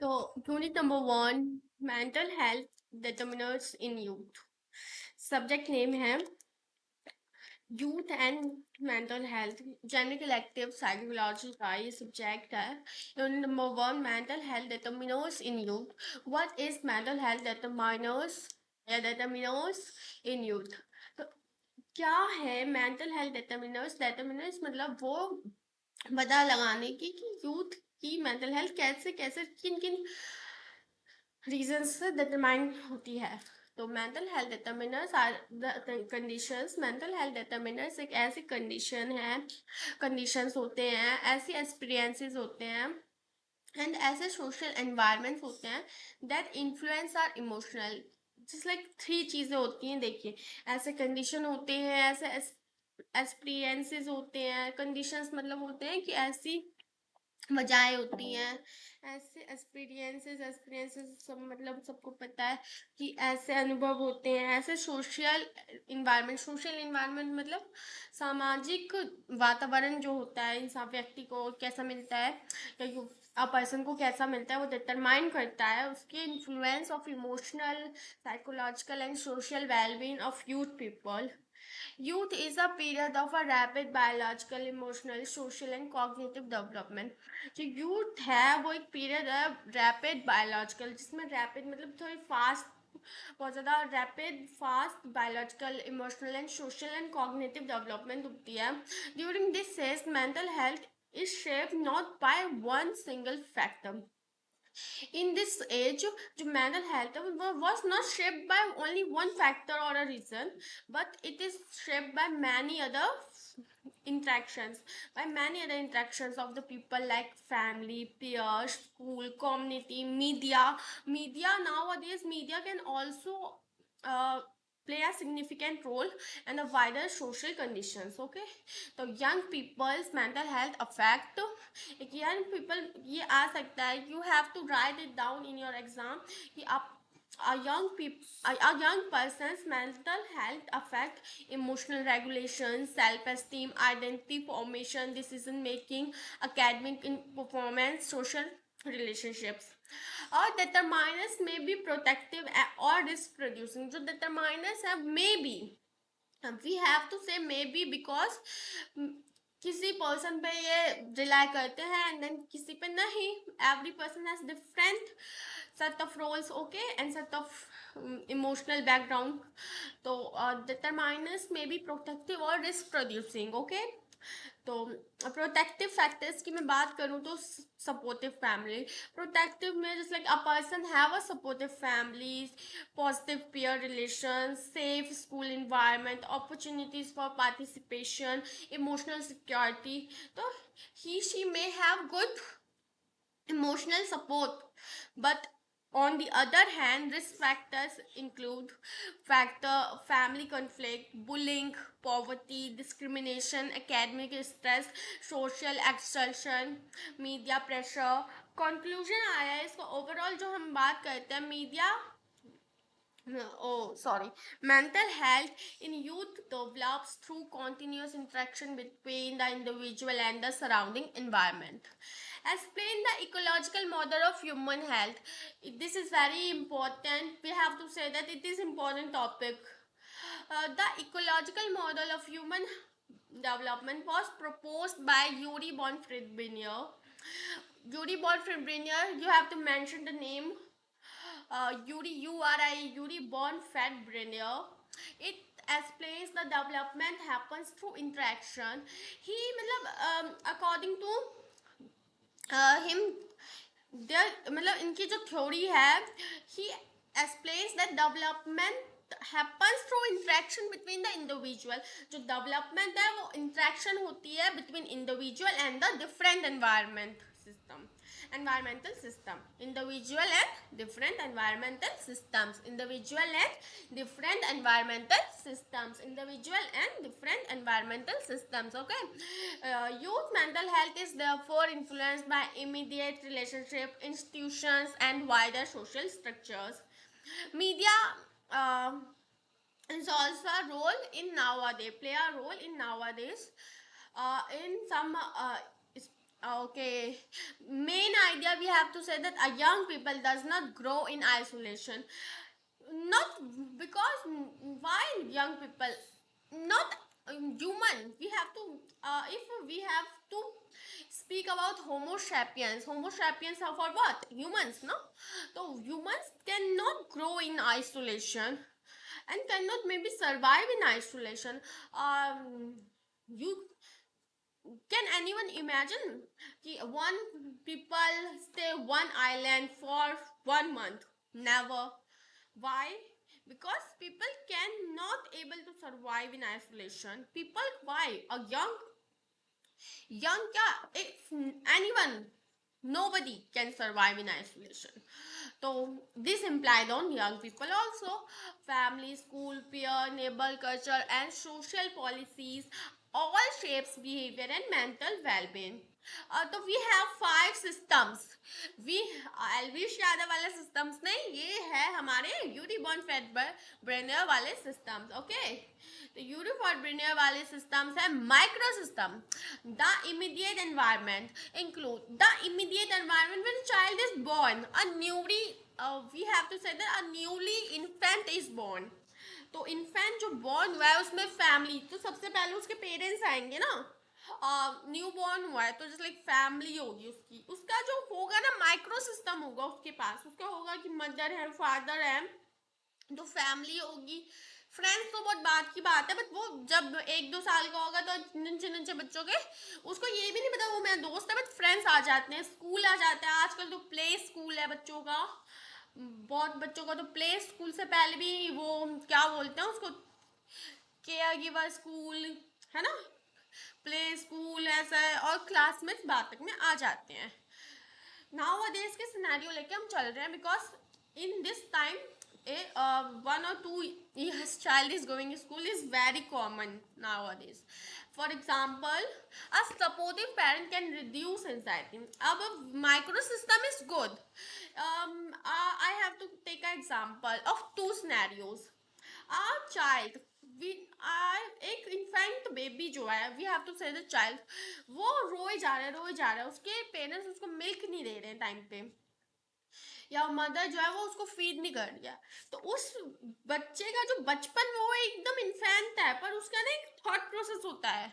So, unit number one, mental health determinants in youth. Subject name है youth and mental health general collective psychology का ये subject है. Unit number one, mental health determinants in youth. What is mental health determinants या determinants in youth? तो क्या है mental health determinants? determinants मतलब वो पता लगाने की कि यूथ की मेंटल हेल्थ कैसे कैसे किन किन रीजन से डिटरमाइन होती है. तो mental health determinants are the conditions. Mental health determinants एक ऐसी कंडीशंस होते हैं, ऐसी एक्सपीरियंसेस होते हैं एंड ऐसे सोशल एनवायरनमेंट्स होते हैं that influence are emotional. Just like three चीज़ें होती हैं. देखिए, ऐसे कंडीशन होते हैं, ऐसे एक्सपीरियंसेस होते हैं. कंडीशंस मतलब होते हैं कि ऐसी वजहें होती हैं, ऐसे एक्सपीरियंसेस सब मतलब सबको पता है कि ऐसे अनुभव होते हैं. ऐसे सोशल इन्वायरमेंट मतलब सामाजिक वातावरण जो होता है इंसान व्यक्ति को कैसा मिलता है या पर्सन को कैसा मिलता है वो डिटरमाइन करता है उसके influence of emotional, psychological and social wellbeing of youth people. Youth is a period of a rapid biological, emotional, social and cognitive development. जो यूथ है वो एक पीरियड है रैपिड बायोलॉजिकल, जिसमें रैपिड मतलब थोड़ी फास्ट, बहुत ज़्यादा rapid fast biological, emotional and social and cognitive development होती है. During this phase mental health is shaped not by one single factor. In this age, जो mental health was not shaped by only one factor or a reason, but it is shaped by many other interactions, of the people like family, peers, school, community, media. Nowadays media can also uh, play a significant role in the wider social conditions. Okay, तो young people's mental health affect. एक young people ये आ सकता है, you have to write it down in your exam कि आप a young person's mental health affect emotional regulation, self-esteem, identity formation, decision making, academic performance, social relationships. और determinants may be protective or risk producing. जो determinants है may be, we have to say may be because किसी person पे ये rely करते हैं and then किसी पे नहीं. Every person has different set of roles, okay, and set of emotional background. तो डिटरमाइनर्स मे बी प्रोटेक्टिव और रिस्क प्रोड्यूसिंग. ओके, तो प्रोटेक्टिव फैक्टर्स की मैं बात करूँ तो सपोर्टिव फैमिली. प्रोटेक्टिव में just like a person have a supportive family, positive peer relations, safe school environment, opportunities for participation, emotional security. So she may have good emotional support, but on the other hand risk factors include family conflict, bullying, poverty, discrimination, academic stress, social exclusion, media pressure. Conclusion आया है इसका overall जो हम बात करते हैं media. Oh, sorry. Mental health in youth develops through continuous interaction between the individual and the surrounding environment. Explain the ecological model of human health. This is very important. We have to say that it is important topic. The ecological model of human development was proposed by Yuri von Friedbiner. Yuri von Friedbiner, you have to mention the name. Yuri born fat brainier. It explains the development happens through interaction. He according to him, there मतलब इनकी जो theory है, he explains that development happens through interaction between the individual. जो development है वो interaction होती है between individual and the different environmental system. Individual and different environmental systems. Individual and different environmental systems. Individual and different environmental systems. Okay. Youth mental health is therefore influenced by immediate relationship, institutions, and wider social structures. Media uh, is also a role in nowadays. Play a role in nowadays. In some Okay, main idea we have to say that a young people does not grow in isolation. Not because why young people, not human. We have to if we have to speak about Homo sapiens. Homo sapiens are for what? Humans, no? So humans cannot grow in isolation and cannot maybe survive in isolation. You can anyone imagine कि one people stay one island for 1 month? Never. Why? Because people cannot able to survive in isolation. People, why? A young क्या? If anyone, nobody can survive in isolation. So this implied on young people also. Family, school, peer, neighbor culture and social policies all shapes behavior and mental well-being. तो we have 5 systems. we Elvish Yadav वाले systems नहीं, ये है हमारे Yuri born fade brainer वाले systems. Okay, तो Yuri born brainer वाले systems है micro system. The immediate environment include the immediate environment when a child is born. A newly we have to say that a newly infant is born. तो infant जो born हुआ है उसमें family, तो सबसे पहले उसके पेरेंट्स आएंगे ना. न्यू बॉर्न हुआ है तो जस्ट लाइक फैमिली होगी उसकी, उसका जो होगा ना माइक्रो सिस्टम होगा उसके पास. उसका होगा कि मदर है, फादर है, तो फैमिली होगी. फ्रेंड्स तो बहुत बात की बात है, बट वो जब 1-2 साल का होगा तो नीचे नीचे बच्चों के उसको ये भी नहीं पता वो मेरा दोस्त है, बट फ्रेंड्स आ जाते हैं, स्कूल आ जाते हैं. आजकल तो प्ले स्कूल है बच्चों का. बहुत बच्चों का तो प्ले स्कूल से पहले भी वो क्या बोलते हैं उसको, केयर गिवर स्कूल है ना, प्ले स्कूल ऐसा है, और क्लासमेट्स बाद तक में आ जाते हैं. नाउ देश के सिनेरियो लेके हम चल रहे हैं because in this time a 1 or 2 years child is going to school is very common nowadays. For example, a supportive parent can reduce anxiety. अब micro system is good. I have to take an example of 2 scenarios. A child, we एक infant baby जो है, we have to से the child, वो रोए जा रहा है, उसके पेरेंट्स उसको मिल्क नहीं दे रहे हैं टाइम पे, या मदर जो है वो उसको फीड नहीं कर रही है. तो उस बच्चे का जो बचपन वो एकदम इन्फेंट है, पर उसका ना एक थॉट प्रोसेस होता है,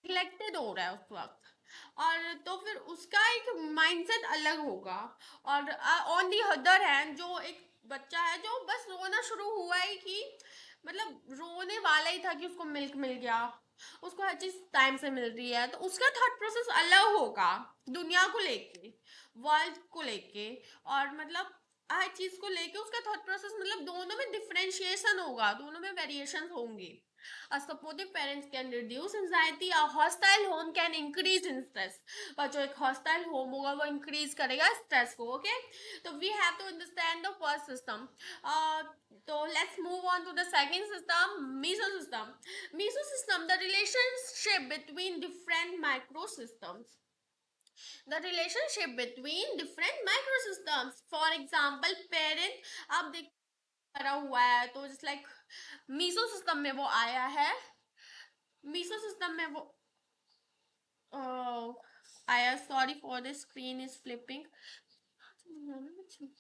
निगलेक्टेड हो रहा है उस वक्त, और तो फिर उसका एक माइंडसेट अलग होगा. और ऑन दी अदर हैंड जो एक बच्चा है जो बस रोना शुरू हुआ ही कि मतलब रोने वाला ही था कि उसको मिल्क मिल गया, उसको हर चीज टाइम से मिल रही है, तो उसका थॉट प्रोसेस अलग होगा दुनिया को लेके, वर्ल्ड को लेके, और मतलब हर चीज को लेके उसका थॉट प्रोसेस, मतलब दोनों में डिफरेंशिएशन होगा, दोनों में वेरिएशन होंगे. A supportive parents can reduce anxiety. A hostile home can increase in stress. पर जो एक hostile home होगा वो increase करेगा stress को. Okay, तो we have to understand the first system. तो let's move on to the second system, meso system. Meso system, the relationship between different microsystems. The relationship between different microsystems. For example, parent, अब देख करा हुआ है तो just like Meesho system में वो आया है, मीसो सिस्टम में वो आया. Sorry for the screen is flipping.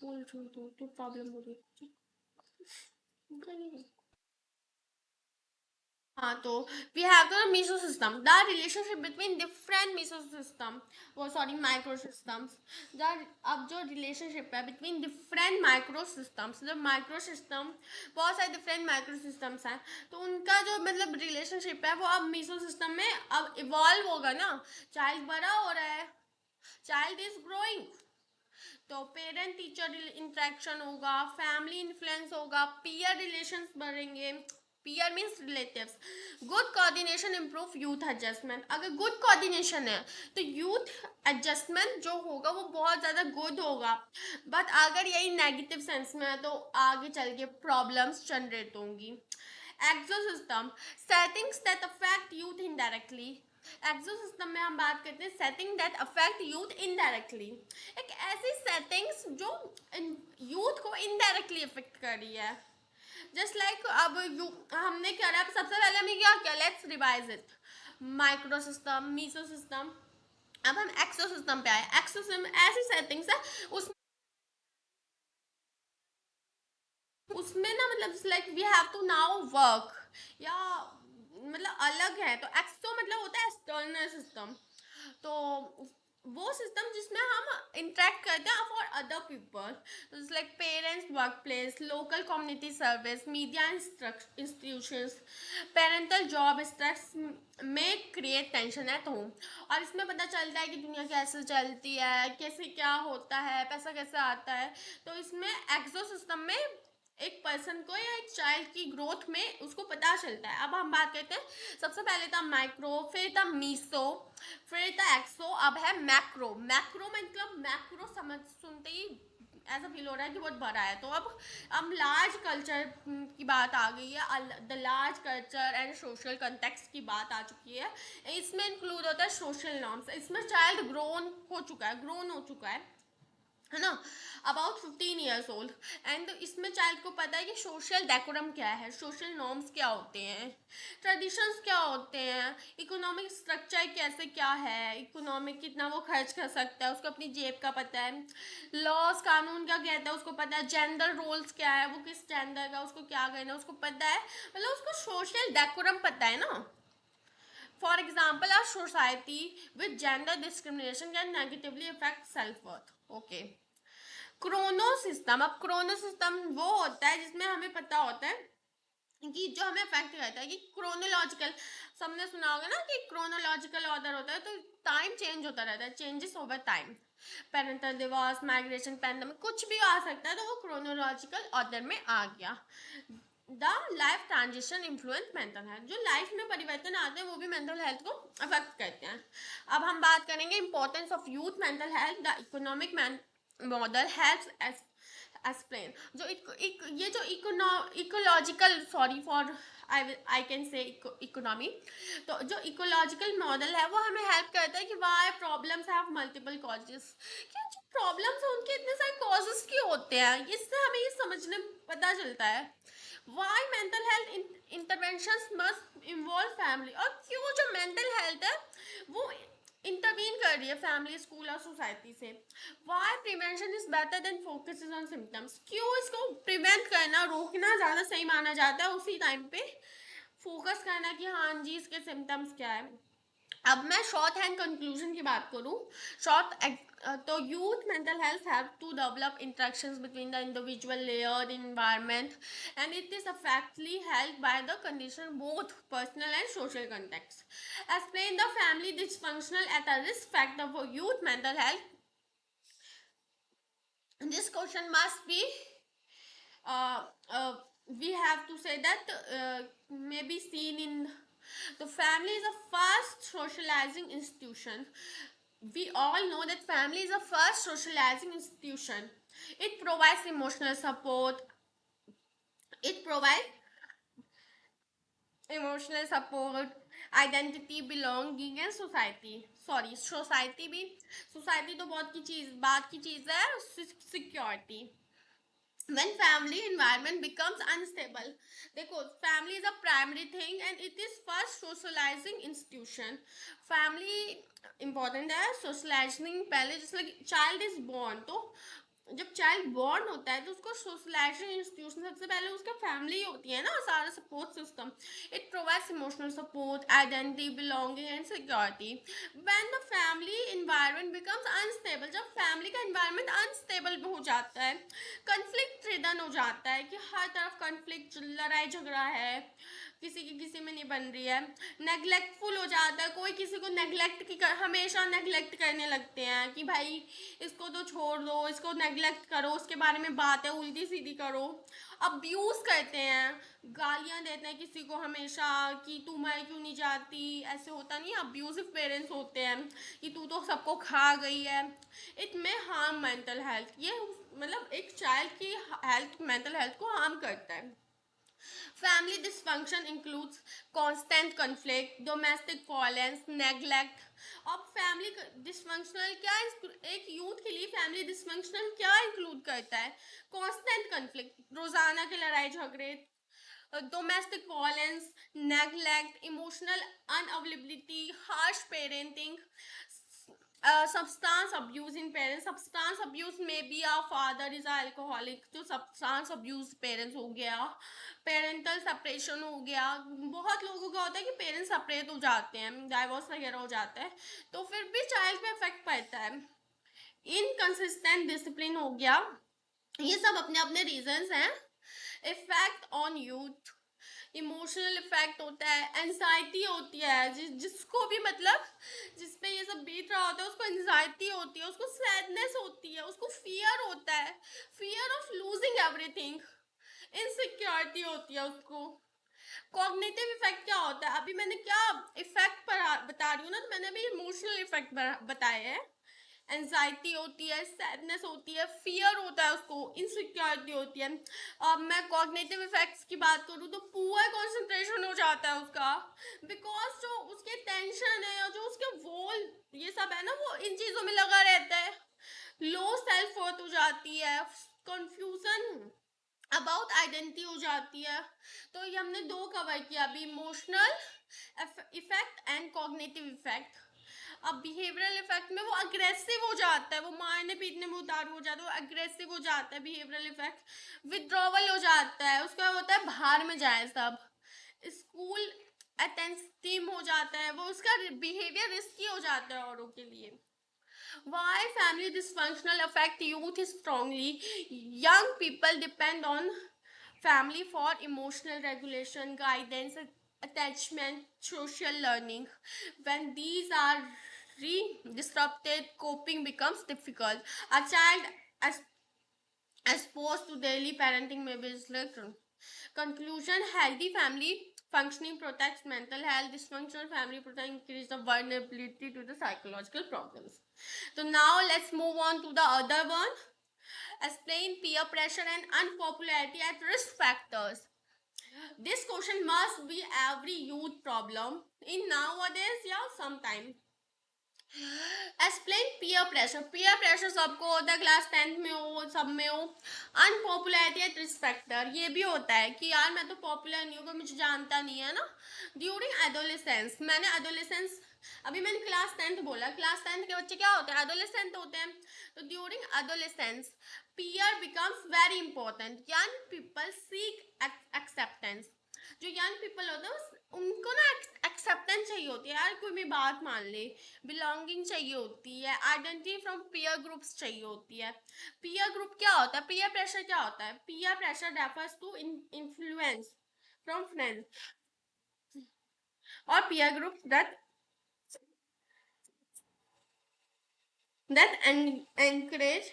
बोल तो प्रॉब्लम हो रही है. हाँ, तो we have the meso system, the relationship between different meso system, वो सॉरी माइक्रो सिस्टम्स. द अब जो रिलेशनशिप है बिटवीन डिफरेंट माइक्रो सिस्टम्स, जो माइक्रो सिस्टम बहुत सारे डिफरेंट माइक्रो सिस्टम्स हैं, तो उनका जो मतलब रिलेशनशिप है वो अब मीसो सिस्टम में अब इवॉल्व होगा ना. चाइल्ड बड़ा हो रहा है, चाइल्ड इज ग्रोइंग, तो पेरेंट टीचर इंटरेक्शन होगा, फैमिली इन्फ्लुएंस होगा, पीयर रिलेशंस बढ़ेंगे. Peer means relatives. Good coordination improve youth adjustment. अगर गुड कोऑर्डिनेशन है तो यूथ एडजस्टमेंट जो होगा वो बहुत ज़्यादा गुड होगा. बट अगर यही नेगेटिव सेंस में है तो आगे चल के प्रॉब्लम्स जनरेट होंगी. Exosystem, settings that affect youth indirectly. Exosystem में हम बात करते हैं setting that affect youth indirectly. एक ऐसी सेटिंग्स जो यूथ को इनडायरेक्टली अफेक्ट कर रही है. जस्ट लाइक अब हमने क्या रहा, सबसे पहले हमें क्या किया, let's revise it. Micro system, meso system. अब हम एक्सो सिस्टम पे आए। एक्सो सिस्टम ऐसी सेटिंग्स है उस उसमें ना मतलब like we have to now work या मतलब अलग है। तो एक्सो मतलब होता है एक्सटर्नल सिस्टम। तो वो सिस्टम जिसमें हम इंटरेक्ट करते हैं for other people, like parents work place, local community service, media institutions, parental job stress में क्रिएट टेंशन एट होम। और इसमें पता चलता है कि दुनिया कैसे चलती है, कैसे क्या होता है, पैसा कैसे आता है। तो इसमें एक्सो सिस्टम में एक पर्सन को या एक चाइल्ड की ग्रोथ में उसको पता चलता है। अब हम बात करते हैं, सबसे पहले था माइक्रो, फिर था मीसो, फिर था एक्सो, अब है मैक्रो। मैक्रो मतलब मैक्रो समझ सुनते ही ऐसा फील हो रहा है कि बहुत बड़ा है। तो अब लार्ज कल्चर की बात आ गई है, the large culture and social context की बात आ चुकी है। इसमें इंक्लूड होता है सोशल नॉर्म्स। इसमें चाइल्ड ग्रोन हो चुका है ना, अबाउट 15 ईयर्स ओल्ड। एंड इसमें चाइल्ड को पता है कि सोशल डेकोरम क्या है, सोशल नॉर्म्स क्या होते हैं, ट्रेडिशंस क्या होते हैं, इकोनॉमिक स्ट्रक्चर कैसे क्या है, इकोनॉमिक कितना वो खर्च कर सकता है, उसको अपनी जेब का पता है, लॉज कानून क्या कहता है उसको पता है, जेंडर रोल्स क्या है, वो किस जेंडर का उसको क्या करना है उसको पता है, मतलब उसको सोशल डेकोरम पता है ना। For example our society with gender discrimination can negatively affect self worth. Okay, Chrono system. अब क्रोनो सिस्टम वो होता है जिसमें हमें पता होता है कि जो हमें अफेक्ट करता है कि क्रोनोलॉजिकल, सबने सुना होगा ना कि क्रोनोलॉजिकल ऑर्डर होता है, तो टाइम चेंज होता रहता है, changes over time. Parental divorce, migration, pandemic, कुछ भी आ सकता है, तो वो क्रोनोलॉजिकल ऑर्डर में आ गया। The life transition influence mental health, जो लाइफ में परिवर्तन आते हैं वो भी मेंटल हेल्थ को अफेक्ट करते हैं। अब हम बात करेंगे importance of youth mental health. The economic model helps explain, जो ये जो ecological, sorry for I can say economy, तो जो इकोलॉजिकल मॉडल है वो हमें हेल्प करता है कि why problems have multiple causes, क्या जो प्रॉब्लम्स हैं उनके इतने सारे कॉजेस क्यों होते हैं, इससे हमें ये समझने पता चलता है। Why mental health interventions must involve family, और क्यों जो मेंटल हेल्थ है वो इंटरवीन कर रही है फैमिली, स्कूल और सोसाइटी से। Why prevention is better than focus on symptoms, क्यों इसको प्रिवेंट करना, रोकना ज़्यादा सही माना जाता है, उसी टाइम पे फोकस करना कि हाँ जी इसके सिम्टम्स क्या है। अब मैं शॉर्ट हैंड कंक्लूजन की बात करूँ, शॉर्ट तो youth mental health have to develop interactions between the individual layer environment and it is effectively helped by the condition both personal and social context. Explain the family dysfunctional at a risk factor for youth mental health. This question must be uh, uh, we have to say that may be seen in the family is a first socializing institution. We all know that family is a first socializing institution. It provides emotional support, it provides emotional support, identity, belonging and society, sorry society भी, society तो बहुत की चीज बात की चीज है, security. when family environment becomes unstable, देखो family is a primary thing and it is first socializing institution. family important है, socializing पहले, जैसे like child is born, तो जब चाइल्ड बॉर्न होता है तो उसको सोशलाइजेशन इंस्टीट्यूशन सबसे पहले उसका फैमिली होती है ना, सारा support system. It provides emotional support, identity, belonging and security. When the family environment becomes unstable, जब फैमिली का एनवायरनमेंट अनस्टेबल हो जाता है, कंफ्लिक्ट रिडन हो जाता है कि हर तरफ कंफ्लिक्ट, लड़ाई झगड़ा है, किसी की किसी में नहीं बन रही है, नेग्लेक्टफुल हो जाता है, कोई किसी को नेग्लेक्ट की हमेशा नेग्लेक्ट करने लगते हैं कि भाई इसको तो छोड़ दो, इसको नेग्लेक्ट करो, उसके बारे में बातें उल्टी सीधी करो, अब्यूज करते हैं, गालियां देते हैं किसी को हमेशा कि तू मैं क्यों नहीं जाती, ऐसे होता नहीं, अब्यूजिव पेरेंट्स होते हैं कि तू तो सबको खा गई है। इट में हार्म मेंटल हेल्थ, ये मतलब एक चाइल्ड की हेल्थ, मेंटल हेल्थ को हार्म करता है। Family dysfunction includes constant conflict, domestic violence, neglect. अब फैमिली डिस्फंक्शनल क्या, एक यूथ के लिए फैमिली डिस्फंक्शनल क्या इंक्लूड करता है? कांस्टेंट कन्फ्लिक्ट, रोजाना के लड़ाई झगड़े, domestic violence, neglect, emotional unavailability, harsh parenting, substance abuse in parents. Substance abuse में भी our father is a alcoholic, तो substance abuse parents हो गया, पेरेंटल सेपरेशन हो गया. बहुत लोगों का होता है कि पेरेंट्स सेपरेट हो जाते हैं, डाइवोर्स वगैरह हो जाता है, तो फिर भी चाइल्ड पे इफेक्ट पड़ता है. इनकंसिस्टेंट डिसिप्लिन हो गया. ये सब अपने अपने रीजंस हैं. Effect on youth, emotional effect होता है, एंजाइटी होती है, जिसको भी मतलब जिस पे ये सब बीत रहा होता है उसको एंजाइटी होती है, उसको सैडनेस होती है, उसको फियर होता है, fear of losing everything, insecurity होती है उसको. कॉग्निटिव इफेक्ट क्या होता है, अभी मैंने क्या इफेक्ट बता रही हूँ ना, तो मैंने अभी इमोशनल इफेक्ट बताए हैं. एंजाइटी होती है, सैडनेस होती है, फियर होता है उसको, इनसिक्योरिटी होती है. अब मैं कॉग्निटिव इफेक्ट्स की बात करूँ तो पुअर कंसंट्रेशन हो जाता है उसका, बिकॉज जो उसके टेंशन है या जो उसके वोल ये सब है ना, वो इन चीज़ों में लगा रहता है. लो सेल्फ वर्थ हो जाती है, कंफ्यूजन अबाउट आइडेंटिटी हो जाती है. तो ये हमने दो कवर किया अभी, emotional effect and cognitive effect. अब बिहेवियरल इफेक्ट में वो अग्रेसिव हो जाता है, वो मारने पीटने में उतारू हो जाता है, वो अग्रेसिव हो जाता है. बिहेवियरल इफेक्ट, विथड्रॉवल हो जाता है, उसका होता है बाहर में जाए सब, स्कूल अटेंटिव हो जाता है, वो उसका बिहेवियर रिस्की हो जाता है औरों के लिए. Why family dysfunctional affect youth strongly? Young people depend on family for emotional regulation, guidance, attachment, social learning. When these are disrupted, coping becomes difficult. A child as exposed to daily parenting may be restricted. Conclusion: healthy family functioning protects mental health, dysfunctional family protect increase the vulnerability to the psychological problems. So now let's move on to the other one. Explain peer pressure and unpopularity as risk factors. This question must be every youth problem in nowadays, yeah, sometime. Explain peer pressure. Peer pressure सबको होता है, class 10th में हो, सब में हो. अनपॉपुलैरिटी at risk factor, ये भी होता है कि यार मैं तो पॉपुलर नहीं हूँ, कोई मुझे जानता नहीं है ना. ड्यूरिंग एडोलेसेंस, मैंने एडोलेसेंस अभी मैंने क्लास 10th बोला, क्लास 10th के बच्चे क्या होते हैं, एडोलेसेंट होते हैं. तो during adolescence peer becomes very important. Young people seek acceptance. जो यंग पीपल होते हैं उनको ना एक्सेप्टेंस चाहिए होती है, यार कोई भी बात मान ले, बिलोंगिंग चाहिए होती है, आइडेंटिटी फ्रॉम पीयर ग्रुप्स चाहिए होती है. पीयर ग्रुप क्या होता है, पीयर प्रेशर क्या होता है, peer pressure refers to influence from friends और peer group that encourage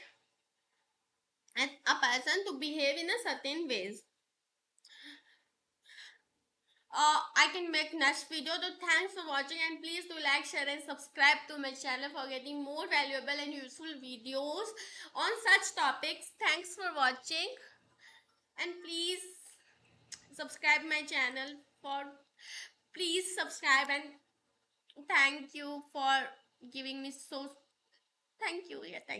a person to behave in a certain ways. I can make next video. So thanks for watching, and please do like, share and subscribe to my channel for getting more valuable and useful videos on such topics. Thanks for watching, and please subscribe my channel for please subscribe, and thank you for giving me so thank you. Yeah, thank you.